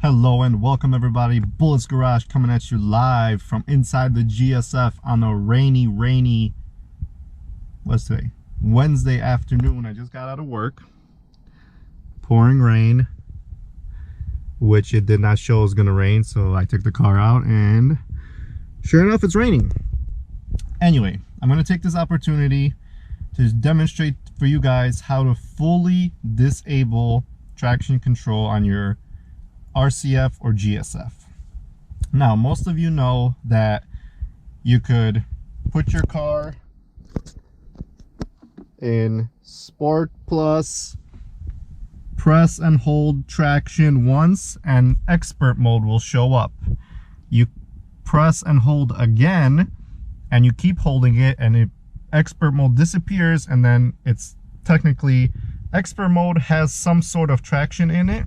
Hello and welcome everybody. Bullets Garage coming at you live from inside the GSF on a rainy what's today? Wednesday afternoon. I just got out of work. Pouring rain, which it did not show was gonna rain, so I took the car out and sure enough it's raining. Anyway, I'm gonna take this opportunity to demonstrate for you guys how to fully disable traction control on your RCF or GSF. Now, most of you know that you could put your car in Sport Plus, press and hold traction once, and Expert mode will show up. You press and hold again, and you keep holding it, and Expert mode disappears, and then it's technically Expert mode has some sort of traction in it.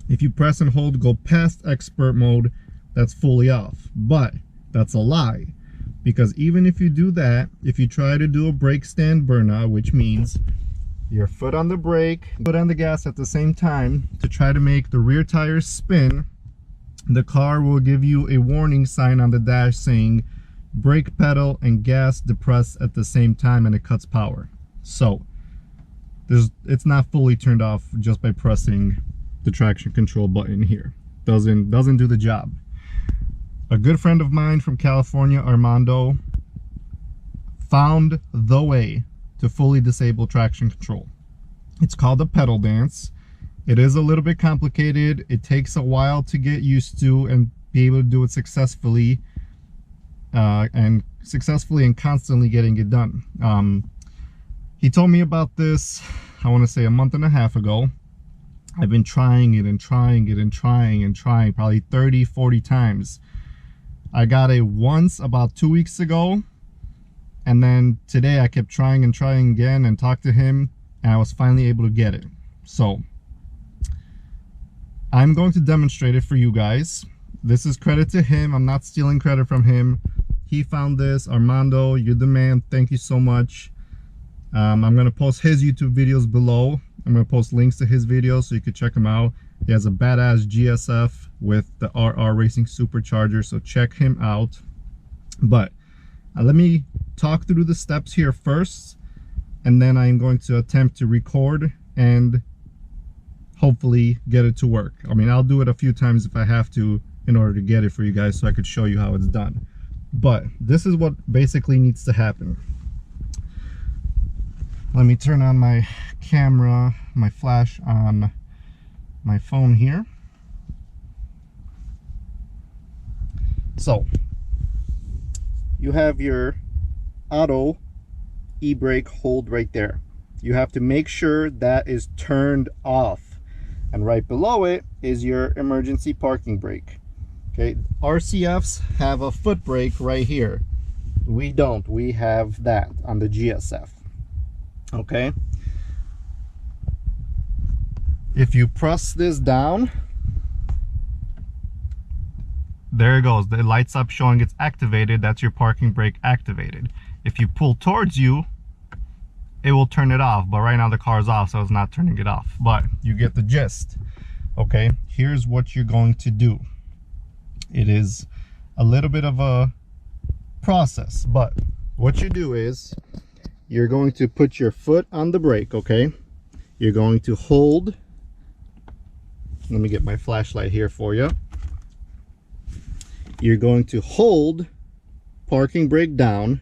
If you press and hold, go past Expert mode, that's fully off. But that's a lie, because even if you do that, if you try to do a brake stand burnout, which means your foot on the brake, foot on the gas at the same time to try to make the rear tires spin, the car will give you a warning sign on the dash saying brake pedal and gas depressed at the same time, and it cuts power. So it's not fully turned off just by pressing the traction control button here. Doesn't do the job. A good friend of mine from California, Armando, found the way to fully disable traction control. It's called a pedal dance. It is a little bit complicated. It takes a while to get used to and be able to do it successfully, and constantly getting it done. He told me about this, I want to say a month and a half ago. I've been trying it and trying it and trying probably 30-40 times. I got it once about 2 weeks ago, and then today I kept trying and trying again and talked to him, and I was finally able to get it. So I'm going to demonstrate it for you guys. This is credit to him. I'm not stealing credit from him. He found this. Armando, you're the man. Thank you so much. I'm going to post his YouTube videos below. I'm going to post links to his videos so you can check him out. He has a badass GSF with the RR Racing Supercharger, so check him out. But let me talk through the steps here first, and then I'm going to attempt to record and hopefully get it to work. I mean, I'll do it a few times if I have to in order to get it for you guys so I could show you how it's done. But this is what basically needs to happen. Let me turn on my camera, my flash on my phone here. So you have your auto e-brake hold right there. You have to make sure that is turned off, and right below it is your emergency parking brake. Okay, RCFs have a foot brake right here. We don't. We have that on the GSF. Okay, if you press this down, there it goes. It lights up showing it's activated. That's your parking brake activated. If you pull towards you, it will turn it off, but right now the car's off, so it's not turning it off, but you get the gist. Okay, here's what you're going to do. It is a little bit of a process, but what you do is you're going to put your foot on the brake. Okay, you're going to hold. Let me get my flashlight here for you. You're going to hold parking brake down,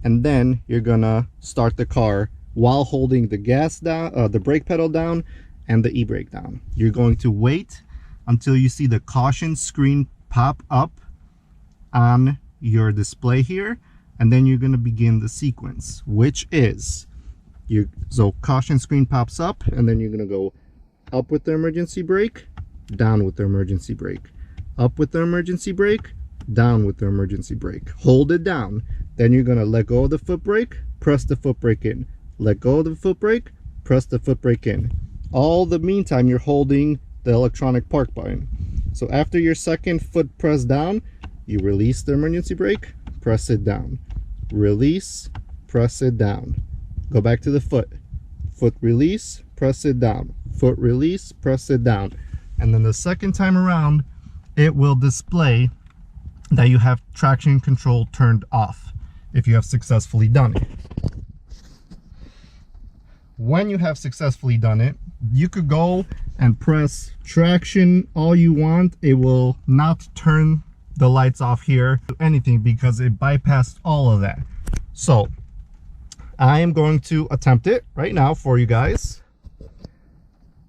and then you're gonna start the car while holding the gas down, the brake pedal down, and the e-brake down. You're going to wait until you see the caution screen pop up on your display here, and then you're going to begin the sequence, which is so caution screen pops up, and then you're going to go up with the emergency brake, down with the emergency brake, up with the emergency brake, down with the emergency brake. Hold it down, then you're going to let go of the foot brake, press the foot brake in, let go of the foot brake, press the foot brake in. All the meantime you're holding the electronic park button. So after your second foot press down, you release the emergency brake, press it down, release, press it down, go back to the foot release, press it down, foot release, press it down, and then the second time around it will display that you have traction control turned off if you have successfully done it. When you have successfully done it, you could go and press traction all you want. It will not turn the lights off here or anything because it bypassed all of that. So I am going to attempt it right now for you guys,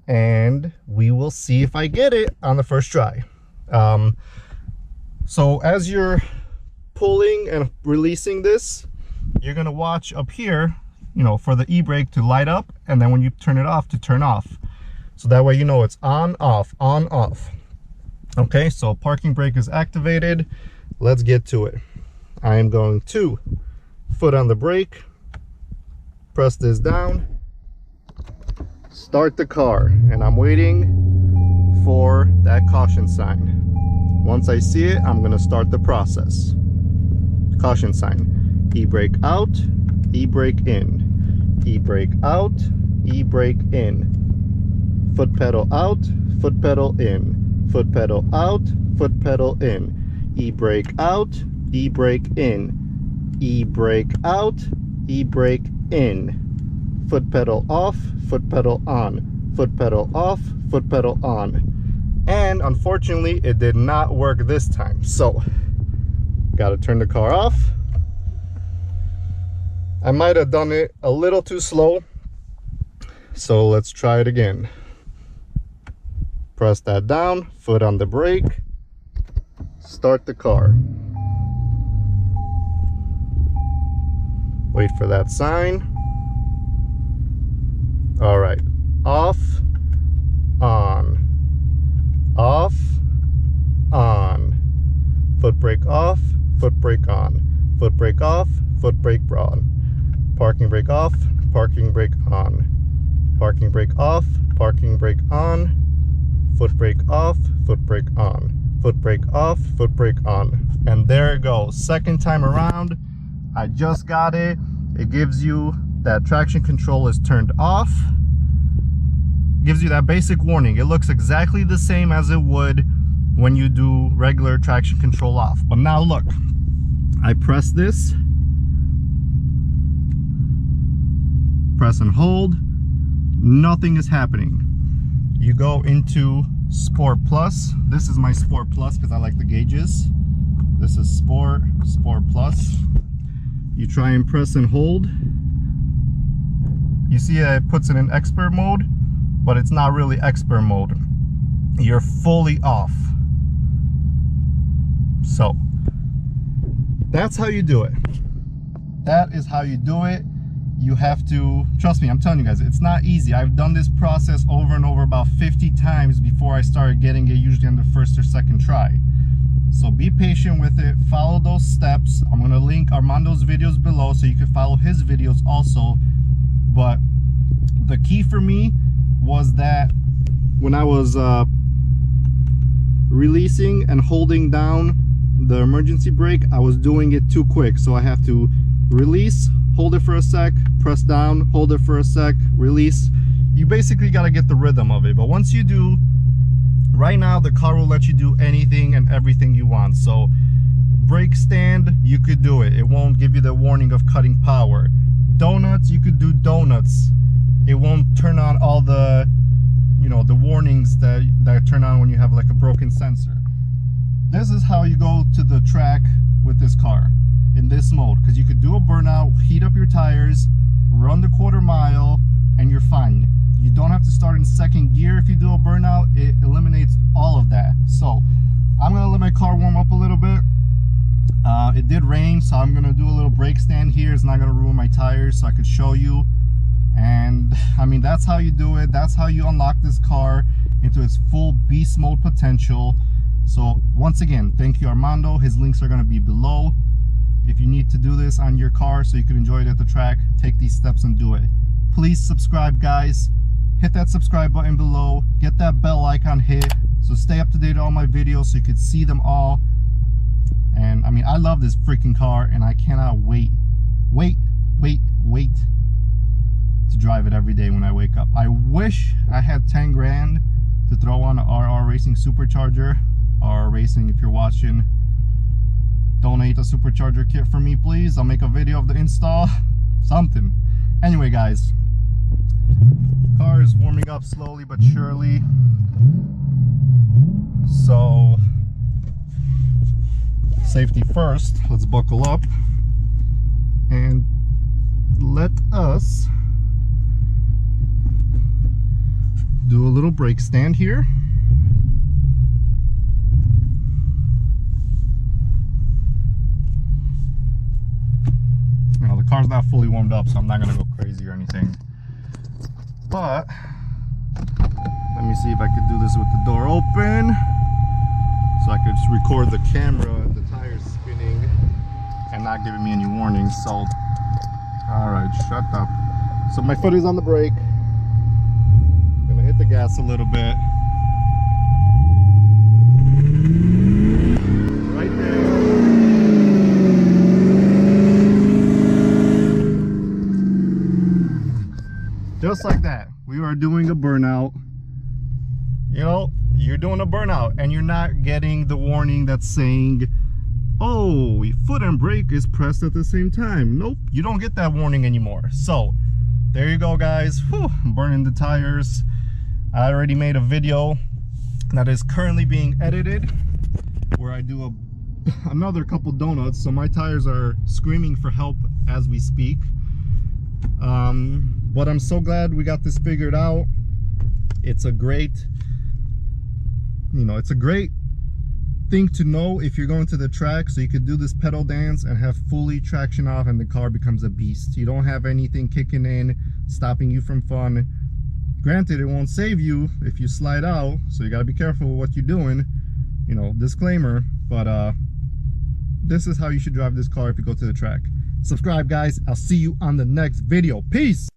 and we will see if I get it on the first try. So as you're pulling and releasing this, you're gonna watch up here, you know, for the e-brake to light up, and then when you turn it off, to turn off. So that way you know it's on, off, on, off. Okay, so parking brake is activated. Let's get to it. I am going to foot on the brake, press this down, start the car, and I'm waiting for that caution sign. Once I see it, I'm gonna start the process. Caution sign. E-brake out, e-brake in. E-brake out, e-brake in. Foot pedal out, foot pedal in. Foot pedal out, foot pedal in. E-brake out, e-brake in. E-brake out, e-brake in. Foot pedal off, foot pedal on. Foot pedal off, foot pedal on. And unfortunately, it did not work this time. So, gotta turn the car off. I might have done it a little too slow. So let's try it again. Press that down, foot on the brake, start the car. Wait for that sign. All right, off, on. Off, on. Foot brake off, foot brake on. Foot brake off, foot brake on. Parking brake off, parking brake on. Parking brake off, parking brake on. Foot brake off, foot brake on. Foot brake off, foot brake on. And there it goes. Second time around, I just got it. It gives you that traction control is turned off. Gives you that basic warning. It looks exactly the same as it would when you do regular traction control off. But now look, I press this, press and hold, nothing is happening. You go into Sport Plus. This is my Sport Plus because I like the gauges. This is Sport, Sport Plus. You try and press and hold. You see it puts it in expert mode, but it's not really expert mode. You're fully off. So that's how you do it. That is how you do it. You have to, trust me, I'm telling you guys, it's not easy. I've done this process over and over about 50 times before I started getting it, usually on the first or second try. So be patient with it, follow those steps. I'm gonna link Armando's videos below so you can follow his videos also. But the key for me was that when I was releasing and holding down the emergency brake, I was doing it too quick. So I have to release, hold it for a sec, press down, hold it for a sec, release. You basically got to get the rhythm of it. But once you do, right now the car will let you do anything and everything you want. So brake stand, you could do it. It won't give you the warning of cutting power. Donuts, you could do donuts. It won't turn on all the, you know, the warnings that turn on when you have like a broken sensor. This is how you go to the track with this car in this mode, because you could do a burnout, heat up your tires, run the quarter mile, and you're fine. You don't have to start in second gear if you do a burnout. It eliminates all of that. So I'm gonna let my car warm up a little bit. It did rain, so I'm gonna do a little brake stand here. It's not gonna ruin my tires, so I could show you. And I mean, that's how you do it. That's how you unlock this car into its full beast mode potential. So once again, thank you, Armando. His links are going to be below. If you need to do this on your car so you can enjoy it at the track, take these steps and do it. Please subscribe, guys. Hit that subscribe button below. Get that bell icon hit so stay up to date on all my videos so you can see them all. And I mean, I love this freaking car and I cannot wait to drive it every day when I wake up. I wish I had 10 grand to throw on an RR Racing supercharger. RR Racing, if you're watching, donate a supercharger kit for me, please. I'll make a video of the install, something. Anyway, guys, the car is warming up slowly but surely. So, safety first. Let's buckle up and let us do a little brake stand here. Now the car's not fully warmed up, so I'm not gonna go crazy or anything, but let me see if I could do this with the door open, so I could just record the camera and the tires spinning and not giving me any warnings. So, all right, shut up. So my foot is on the brake. Gonna hit the gas a little bit. Right there. Just like that. We are doing a burnout. You know, you're doing a burnout and you're not getting the warning that's saying, oh, foot and brake is pressed at the same time. Nope, you don't get that warning anymore. So there you go, guys. Whew, I'm burning the tires. I already made a video that is currently being edited where I do another couple donuts. So my tires are screaming for help as we speak. But I'm so glad we got this figured out. It's a great, it's a great thing to know if you're going to the track, so you could do this pedal dance and have fully traction off and the car becomes a beast. You don't have anything kicking in, stopping you from fun. Granted, it won't save you if you slide out, so you got to be careful with what you're doing, disclaimer, but this is how you should drive this car if you go to the track. Subscribe, guys. I'll see you on the next video. Peace.